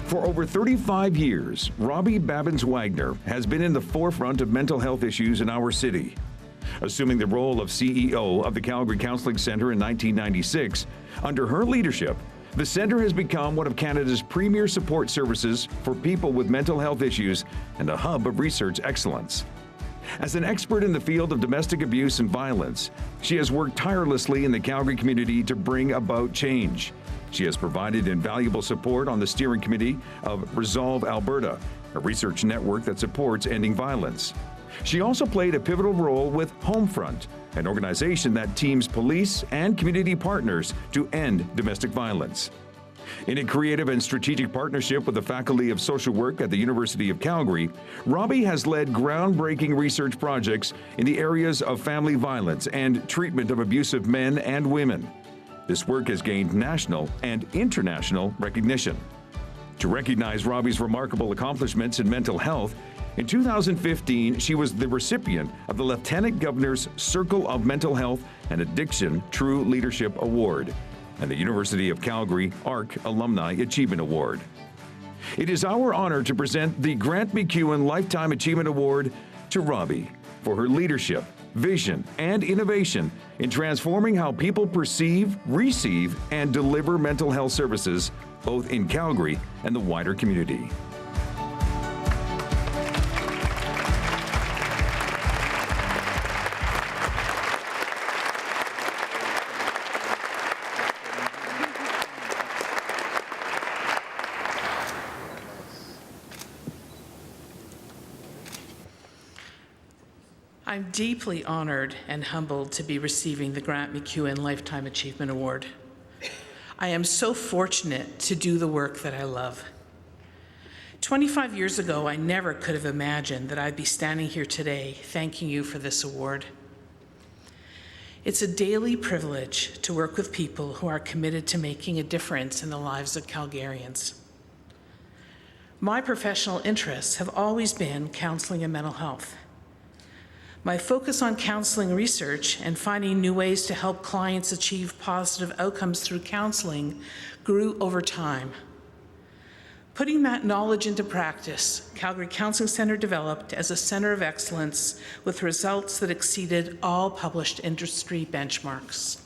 Speaker 3: For over 35 years, Robbie Babbins-Wagner has been in the forefront of mental health issues in our city. Assuming the role of CEO of the Calgary Counseling Centre in 1996, under her leadership, The Centre has become one of Canada's premier support services for people with mental health issues and a hub of research excellence. As an expert in the field of domestic abuse and violence, she has worked tirelessly in the Calgary community to bring about change. She has provided invaluable support on the steering committee of Resolve Alberta, a research network that supports ending violence. She also played a pivotal role with Homefront, an organization that teams police and community partners to end domestic violence. In a creative and strategic partnership with the Faculty of Social Work at the University of Calgary, Robbie has led groundbreaking research projects in the areas of family violence and treatment of abusive men and women. This work has gained national and international recognition. To recognize Robbie's remarkable accomplishments in mental health, in 2015, she was the recipient of the Lieutenant Governor's Circle of Mental Health and Addiction True Leadership Award and the University of Calgary ARC Alumni Achievement Award. It is our honor to present the Grant McEwen Lifetime Achievement Award to Robbie for her leadership, vision, and innovation in transforming how people perceive, receive, and deliver mental health services, both in Calgary and the wider community.
Speaker 5: I'm deeply honored and humbled to be receiving the Grant McEwen Lifetime Achievement Award. I am so fortunate to do the work that I love. 25 years ago, I never could have imagined that I'd be standing here today thanking you for this award. It's a daily privilege to work with people who are committed to making a difference in the lives of Calgarians. My professional interests have always been counseling and mental health. My focus on counseling research and finding new ways to help clients achieve positive outcomes through counseling grew over time. Putting that knowledge into practice, Calgary Counseling Centre developed as a centre of excellence with results that exceeded all published industry benchmarks.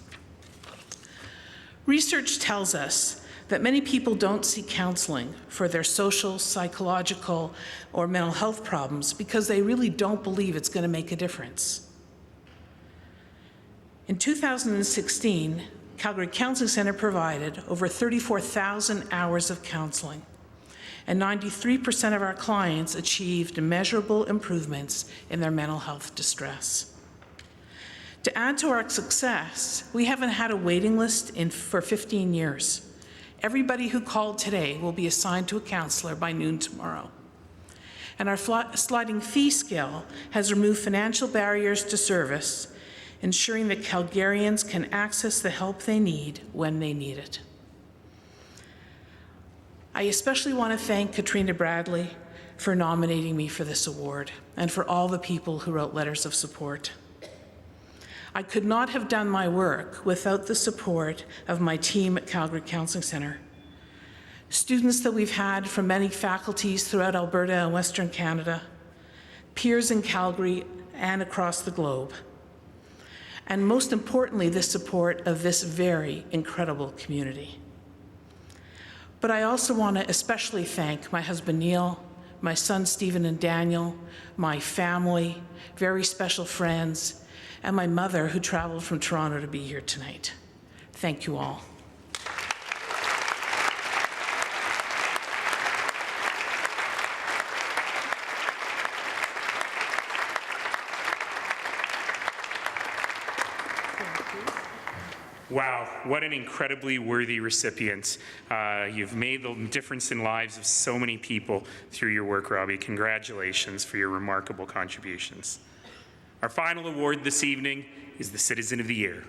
Speaker 5: Research tells us that many people don't seek counseling for their social, psychological, or mental health problems because they really don't believe it's going to make a difference. In 2016, Calgary Counseling Centre provided over 34,000 hours of counseling, and 93% of our clients achieved measurable improvements in their mental health distress. To add to our success, we haven't had a waiting list for 15 years. Everybody who called today will be assigned to a counselor by noon tomorrow. And our sliding fee scale has removed financial barriers to service, ensuring that Calgarians can access the help they need when they need it. I especially want to thank Katrina Bradley for nominating me for this award and for all the people who wrote letters of support. I could not have done my work without the support of my team at Calgary Counseling Centre, students that we've had from many faculties throughout Alberta and Western Canada, peers in Calgary and across the globe, and most importantly, the support of this very incredible community. But I also want to especially thank my husband Neil, my sons Stephen and Daniel, my family, very special friends, and my mother who traveled from Toronto to be here tonight. Thank you all.
Speaker 1: Wow, what an incredibly worthy recipient. You've made the difference in lives of so many people through your work, Robbie. Congratulations for your remarkable contributions. Our final award this evening is the Citizen of the Year.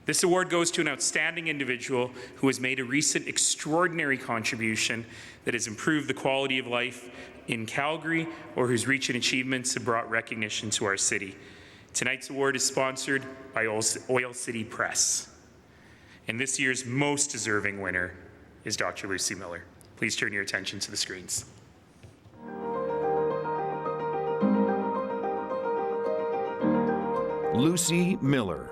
Speaker 1: This award goes to an outstanding individual who has made a recent extraordinary contribution that has improved the quality of life in Calgary or whose reach and achievements have brought recognition to our city. Tonight's award is sponsored by Oil City Press. And this year's most deserving winner is Dr. Lucy Miller. Please turn your attention to the screens.
Speaker 3: Lucy Miller.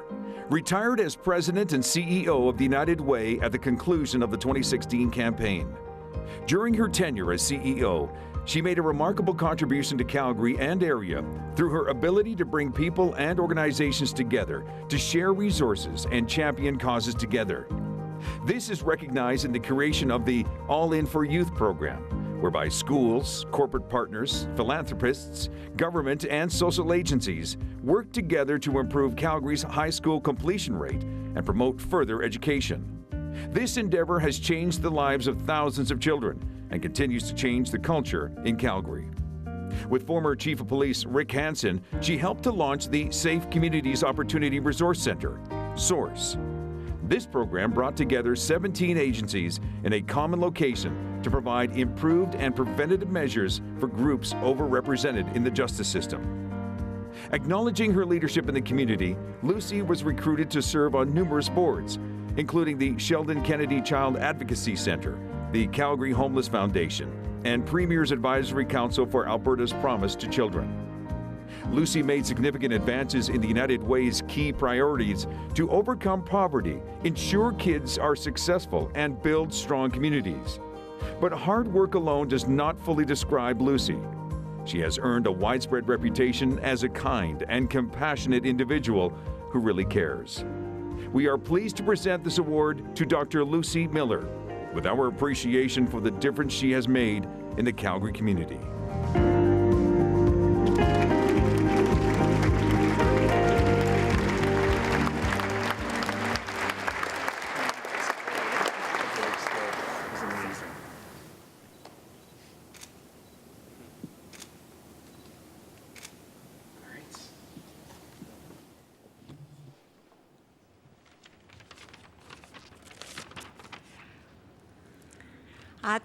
Speaker 3: retired as president and CEO of the United Way at the conclusion of the 2016 campaign. During her tenure as CEO, she made a remarkable contribution to Calgary and area through her ability to bring people and organizations together to share resources and champion causes together. This is recognized in the creation of the All In for Youth program, whereby schools, corporate partners, philanthropists, government, and social agencies work together to improve Calgary's high school completion rate and promote further education. This endeavor has changed the lives of thousands of children and continues to change the culture in Calgary. With former Chief of Police Rick Hansen, she helped to launch the Safe Communities Opportunity Resource Center, SOURCE. This program brought together 17 agencies in a common location to provide improved and preventative measures for groups overrepresented in the justice system. Acknowledging her leadership in the community, Lucy was recruited to serve on numerous boards, including the Sheldon Kennedy Child Advocacy Center, the Calgary Homeless Foundation, and Premier's Advisory Council for Alberta's Promise to Children. Lucy made significant advances in the United Way's key priorities to overcome poverty, ensure kids are successful, and build strong communities. But hard work alone does not fully describe Lucy. She has earned a widespread reputation as a kind and compassionate individual who really cares. We are pleased to present this award to Dr. Lucy Miller, with our appreciation for the difference she has made in the Calgary community.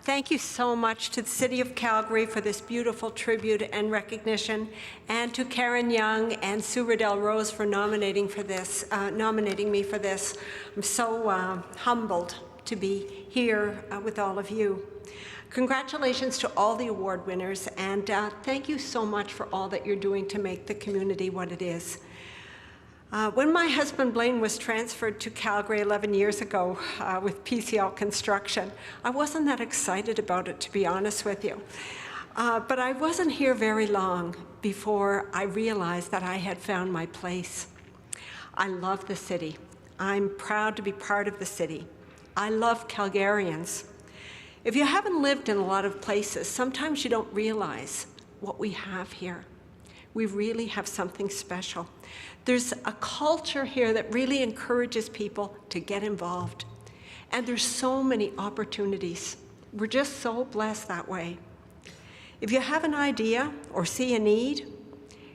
Speaker 2: Thank you so much to the City of Calgary for this beautiful tribute and recognition, and to Karen Young and Sue Riddell Rose for nominating me for this. I'm so humbled to be here with all of you. Congratulations to all the award winners, and thank you so much for all that you're doing to make the community what it is. When my husband Blaine was transferred to Calgary 11 years ago with PCL Construction, I wasn't that excited about it, to be honest with you. But I wasn't here very long before I realized that I had found my place. I love the city. I'm proud to be part of the city. I love Calgarians. If you haven't lived in a lot of places, sometimes you don't realize what we have here. We really have something special. There's a culture here that really encourages people to get involved. And there's so many opportunities. We're just so blessed that way. If you have an idea or see a need,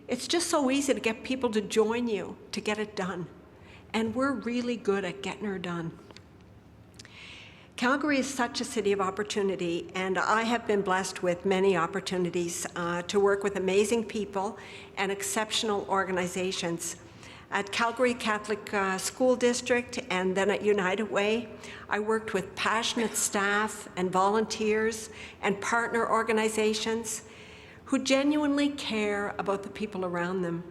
Speaker 2: it's just so easy to get people to join you to get it done. And we're really good at getting her done. Calgary is such a city of opportunity, and I have been blessed with many opportunities to work with amazing people and exceptional organizations. At Calgary Catholic School District and then at United Way, I worked with passionate staff and volunteers and partner organizations who genuinely care about the people around them.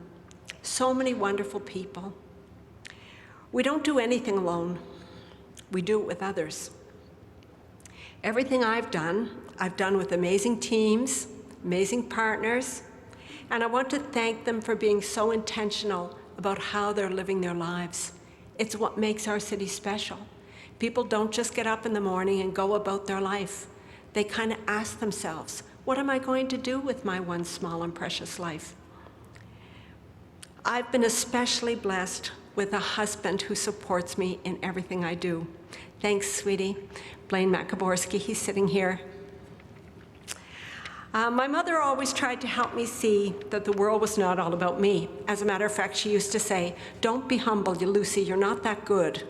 Speaker 2: So many wonderful people. We don't do anything alone. We do it with others. Everything I've done with amazing teams, amazing partners, and I want to thank them for being so intentional about how they're living their lives. It's what makes our city special. People don't just get up in the morning and go about their life. They kind of ask themselves, what am I going to do with my one small and precious life? I've been especially blessed with a husband who supports me in everything I do. Thanks, sweetie. Blaine Makaborski, he's sitting here. My mother always tried to help me see that the world was not all about me. As a matter of fact, she used to say, don't be humble, Lucy, you're not that good.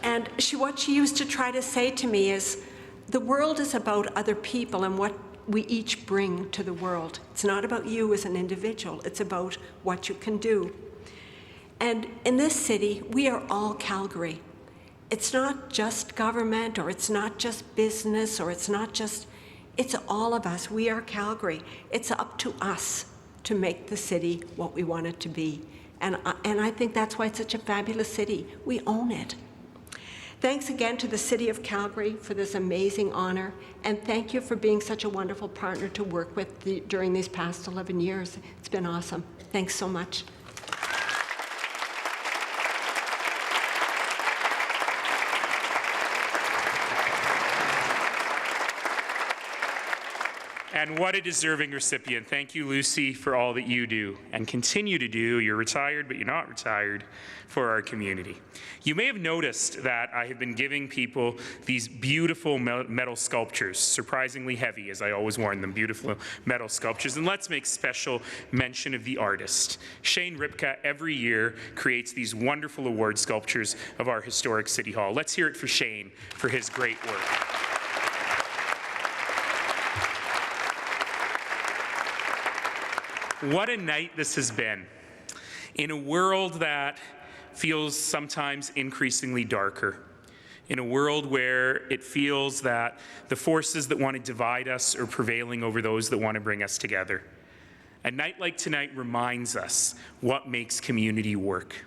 Speaker 2: And what she used to try to say to me is, the world is about other people and what we each bring to the world. It's not about you as an individual, it's about what you can do. And in this city, we are all Calgary. It's not just government, or it's not just business, or it's all of us. We are Calgary. It's up to us to make the city what we want it to be. And I think that's why it's such a fabulous city. We own it. Thanks again to the City of Calgary for this amazing honor, and thank you for being such a wonderful partner to work with during these past 11 years. It's been awesome. Thanks so much.
Speaker 1: And what a deserving recipient. Thank you, Lucy, for all that you do and continue to do. You're retired, but you're not retired, for our community. You may have noticed that I have been giving people these beautiful metal sculptures, surprisingly heavy, as I always warn them, beautiful metal sculptures. And let's make special mention of the artist. Shane Ripka every year creates these wonderful award sculptures of our historic City Hall. Let's hear it for Shane for his great work. What a night this has been. In a world that feels sometimes increasingly darker, in a world where it feels that the forces that want to divide us are prevailing over those that want to bring us together. A night like tonight reminds us what makes community work.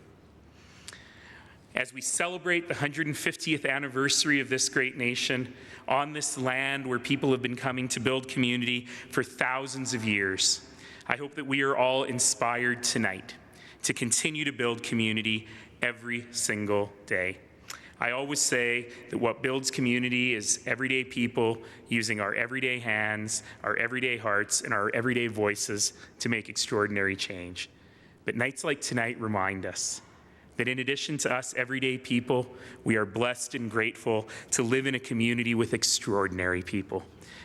Speaker 1: As we celebrate the 150th anniversary of this great nation on this land where people have been coming to build community for thousands of years, I hope that we are all inspired tonight to continue to build community every single day. I always say that what builds community is everyday people using our everyday hands, our everyday hearts, and our everyday voices to make extraordinary change. But nights like tonight remind us that in addition to us everyday people, we are blessed and grateful to live in a community with extraordinary people.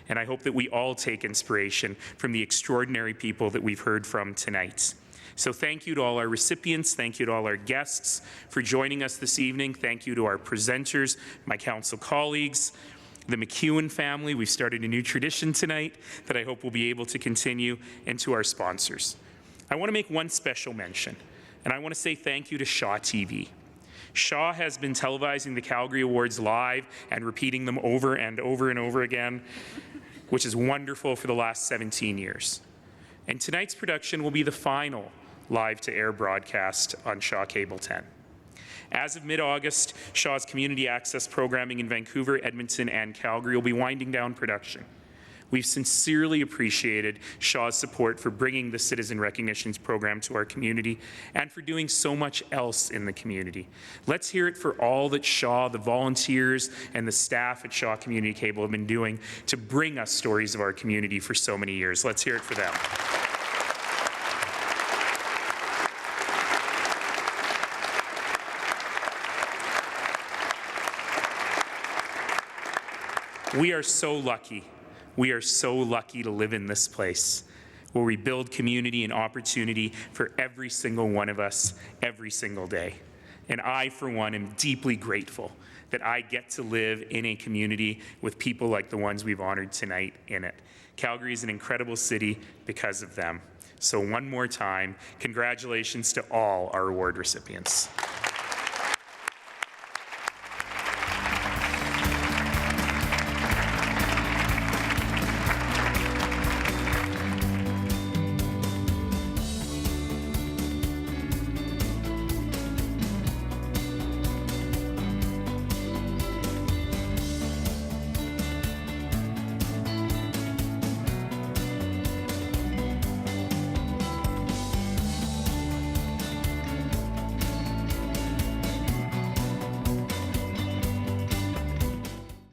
Speaker 1: And I hope that we all take inspiration from the extraordinary people that we've heard from tonight. So thank you to all our recipients. Thank you to all our guests for joining us this evening. Thank you to our presenters, my council colleagues, the McEwen family. We've started a new tradition tonight that I hope we'll be able to continue, and to our sponsors. I want to make one special mention, and I want to say thank you to Shaw TV. Shaw has been televising the Calgary Awards live and repeating them over and over and over again, which is wonderful, for the last 17 years. And tonight's production will be the final live-to-air broadcast on Shaw Cable 10. As of mid-August, Shaw's community access programming in Vancouver, Edmonton, and Calgary will be winding down production. We've sincerely appreciated Shaw's support for bringing the Citizen Recognitions program to our community and for doing so much else in the community. Let's hear it for all that Shaw, the volunteers, and the staff at Shaw Community Cable have been doing to bring us stories of our community for so many years. Let's hear it for them. We are so lucky. We are so lucky to live in this place where we build community and opportunity for every single one of us every single day. And I, for one, am deeply grateful that I get to live in a community with people like the ones we've honored tonight in it. Calgary is an incredible city because of them. So one more time, congratulations to all our award recipients.